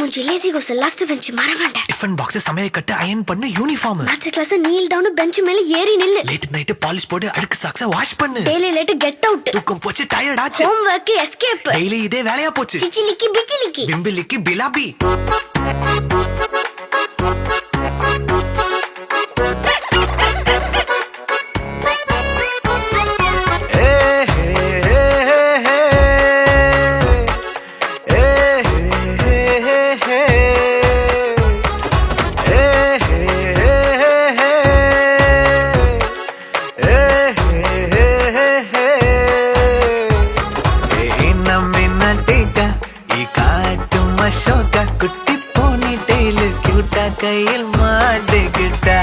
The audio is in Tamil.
மூஞ்சி லேசி கோஸ் லாஸ்ட் பெஞ்ச் மறவேண்ட டிஃபன் பாக்ஸ் சமையல் கட்டு அயன் பண்ணு uniform maths class kneel down bench மேல ஏறி நில்லு லேட் நைட் பாலிஷ் போடு அழுக்கு சாக்ஸ வாஷ் பண்ணு டெய்லி லேட் கெட் அவுட் தூக்கம் போச்சு டயர்ட் ஆச்சு ஹோம் வர்க் எஸ்கேப் டெய்லி இதே வேலையா போச்சு சிச்சிலிக்கி பிச்சிலிக்கி பிம்பிலிக்கி பிலாபி குட்டி போனி டெய்லு கியூட்டா கையில் மாட்டுக்கிட்டா